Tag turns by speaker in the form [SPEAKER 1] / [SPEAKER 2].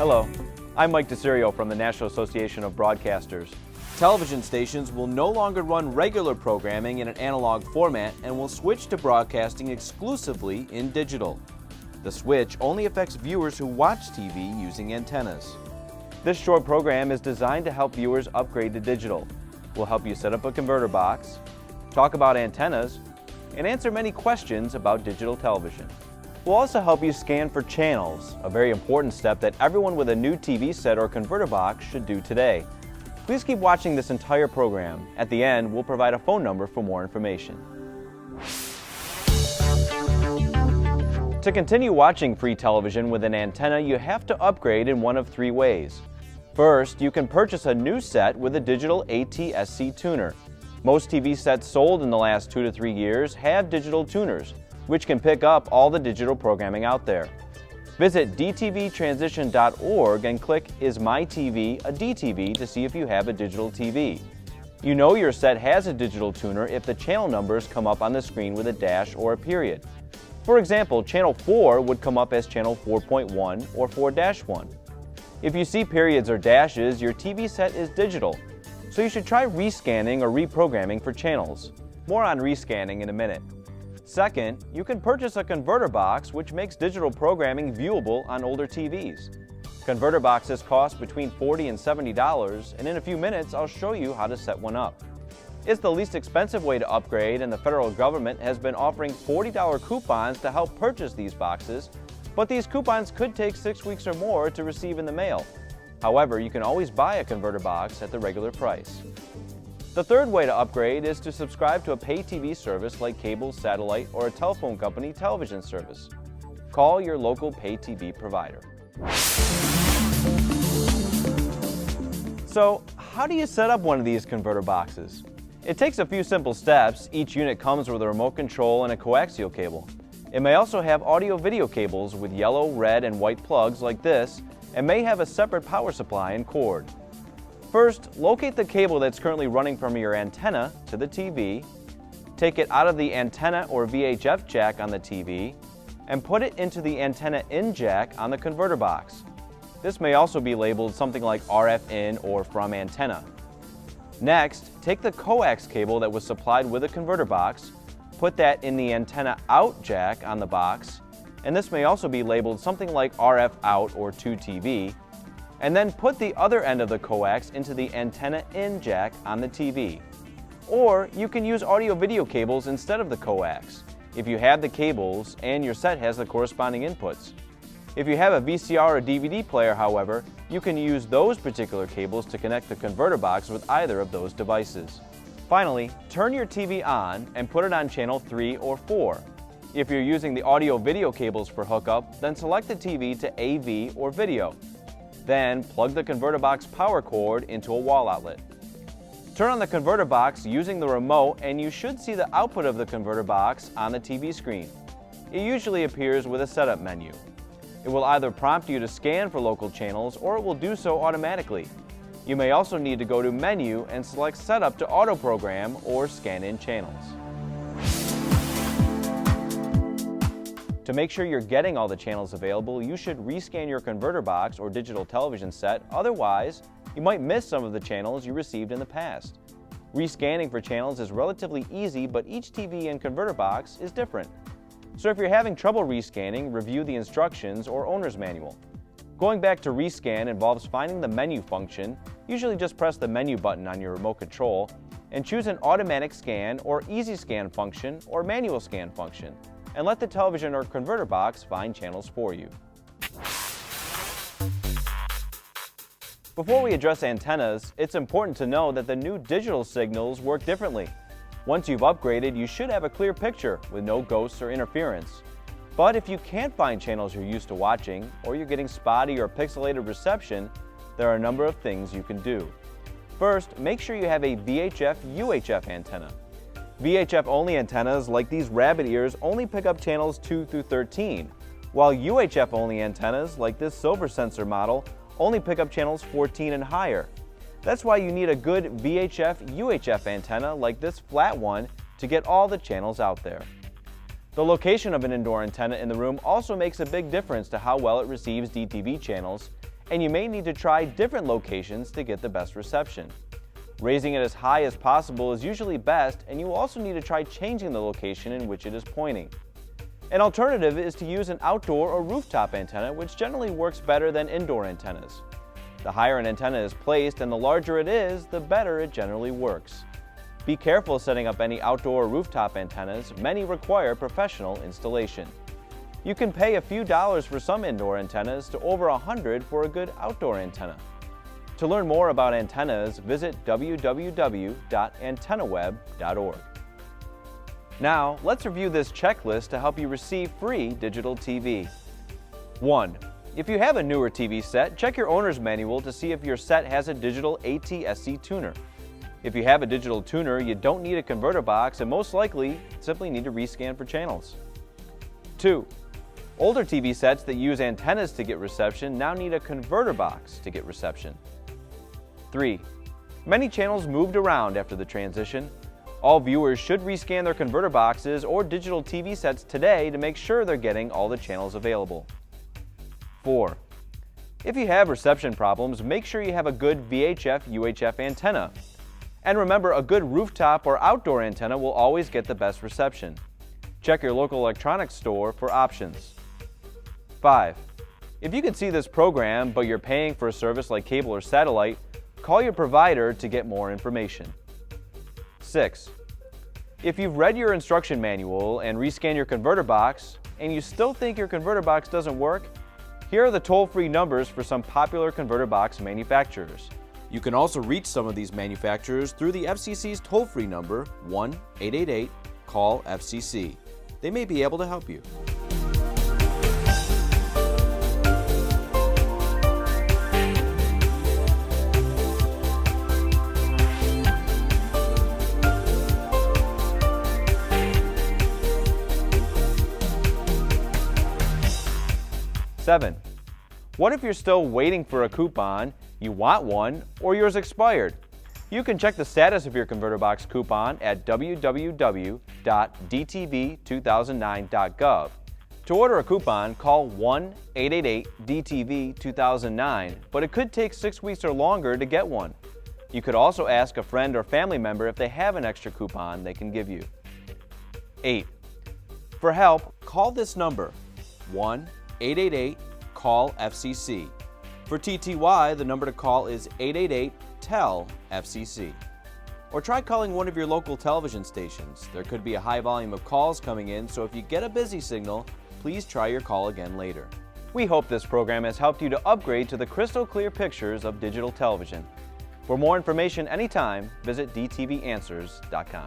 [SPEAKER 1] Hello, I'm Mike DeCirio from the National Association of Broadcasters. Television stations will no longer run regular programming in an analog format and will switch to broadcasting exclusively in digital. The switch only affects viewers who watch TV using antennas. This short program is designed to help viewers upgrade to digital. We'll help you set up a converter box, talk about antennas, and answer many questions about digital television. We'll also help you scan for channels, a very important step that everyone with a new TV set or converter box should do today. Please keep watching this entire program. At the end, we'll provide a phone number for more information. To continue watching free television with an antenna, you have to upgrade in one of three ways. First, you can purchase a new set with a digital ATSC tuner. Most TV sets sold in the last 2 to 3 years have digital tuners, which can pick up all the digital programming out there. Visit dtvtransition.org and click Is My TV a DTV to see if you have a digital TV. You know your set has a digital tuner if the channel numbers come up on the screen with a dash or a period. For example, channel 4 would come up as channel 4.1 or 4-1. If you see periods or dashes, your TV set is digital, so you should try rescanning or reprogramming for channels. More on rescanning in a minute. Second, you can purchase a converter box which makes digital programming viewable on older TVs. Converter boxes cost between $40 and $70, and in a few minutes I'll show you how to set one up. It's the least expensive way to upgrade, and the federal government has been offering $40 coupons to help purchase these boxes, but these coupons could take 6 weeks or more to receive in the mail. However, you can always buy a converter box at the regular price. The third way to upgrade is to subscribe to a pay TV service like cable, satellite, or a telephone company television service. Call your local pay TV provider. So, how do you set up one of these converter boxes? It takes a few simple steps. Each unit comes with a remote control and a coaxial cable. It may also have audio-video cables with yellow, red, and white plugs like this, and may have a separate power supply and cord. First, locate the cable that's currently running from your antenna to the TV, take it out of the antenna or VHF jack on the TV, and put it into the antenna in jack on the converter box. This may also be labeled something like RF in or from antenna. Next, take the coax cable that was supplied with the converter box, put that in the antenna out jack on the box, and this may also be labeled something like RF out or to TV, and then put the other end of the coax into the antenna in jack on the TV. Or you can use audio-video cables instead of the coax, if you have the cables and your set has the corresponding inputs. If you have a VCR or DVD player, however, you can use those particular cables to connect the converter box with either of those devices. Finally, turn your TV on and put it on channel 3 or 4. If you're using the audio-video cables for hookup, then select the TV to AV or video. Then, plug the converter box power cord into a wall outlet. Turn on the converter box using the remote and you should see the output of the converter box on the TV screen. It usually appears with a setup menu. It will either prompt you to scan for local channels or it will do so automatically. You may also need to go to Menu and select Setup to auto-program or scan in channels. To make sure you're getting all the channels available, you should rescan your converter box or digital television set, otherwise you might miss some of the channels you received in the past. Rescanning for channels is relatively easy, but each TV and converter box is different. So if you're having trouble rescanning, review the instructions or owner's manual. Going back to rescan involves finding the menu function. Usually just press the menu button on your remote control and choose an automatic scan or easy scan function or manual scan function, and let the television or converter box find channels for you. Before we address antennas, it's important to know that the new digital signals work differently. Once you've upgraded, you should have a clear picture with no ghosts or interference. But if you can't find channels you're used to watching, or you're getting spotty or pixelated reception, there are a number of things you can do. First, make sure you have a VHF/UHF antenna. VHF-only antennas like these rabbit ears only pick up channels 2 through 13, while UHF-only antennas like this silver sensor model only pick up channels 14 and higher. That's why you need a good VHF/UHF antenna like this flat one to get all the channels out there. The location of an indoor antenna in the room also makes a big difference to how well it receives DTV channels, and you may need to try different locations to get the best reception. Raising it as high as possible is usually best, and you will also need to try changing the location in which it is pointing. An alternative is to use an outdoor or rooftop antenna, which generally works better than indoor antennas. The higher an antenna is placed and the larger it is, the better it generally works. Be careful setting up any outdoor or rooftop antennas. Many require professional installation. You can pay a few dollars for some indoor antennas to over $100 for a good outdoor antenna. To learn more about antennas, visit www.antennaweb.org. Now, let's review this checklist to help you receive free digital TV. 1. If you have a newer TV set, check your owner's manual to see if your set has a digital ATSC tuner. If you have a digital tuner, you don't need a converter box and most likely simply need to rescan for channels. 2. Older TV sets that use antennas to get reception now need a converter box to get reception. 3. Many channels moved around after the transition. All viewers should rescan their converter boxes or digital TV sets today to make sure they're getting all the channels available. 4. If you have reception problems, make sure you have a good VHF/UHF antenna. And remember, a good rooftop or outdoor antenna will always get the best reception. Check your local electronics store for options. 5. If you can see this program, but you're paying for a service like cable or satellite, call your provider to get more information. 6. If you've read your instruction manual and rescan your converter box, and you still think your converter box doesn't work, here are the toll-free numbers for some popular converter box manufacturers. You can also reach some of these manufacturers through the FCC's toll-free number 1-888-CALL-FCC. They may be able to help you. Seven. What if you're still waiting for a coupon, you want one, or yours expired? You can check the status of your converter box coupon at www.dtv2009.gov. To order a coupon, call 1-888-DTV2009, but it could take 6 weeks or longer to get one. You could also ask a friend or family member if they have an extra coupon they can give you. 8. For help, call this number, 1-888-CALL-FCC. For TTY, the number to call is 888-TEL-FCC. Or try calling one of your local television stations. There could be a high volume of calls coming in, so if you get a busy signal, please try your call again later. We hope this program has helped you to upgrade to the crystal clear pictures of digital television. For more information anytime, visit dtvanswers.com.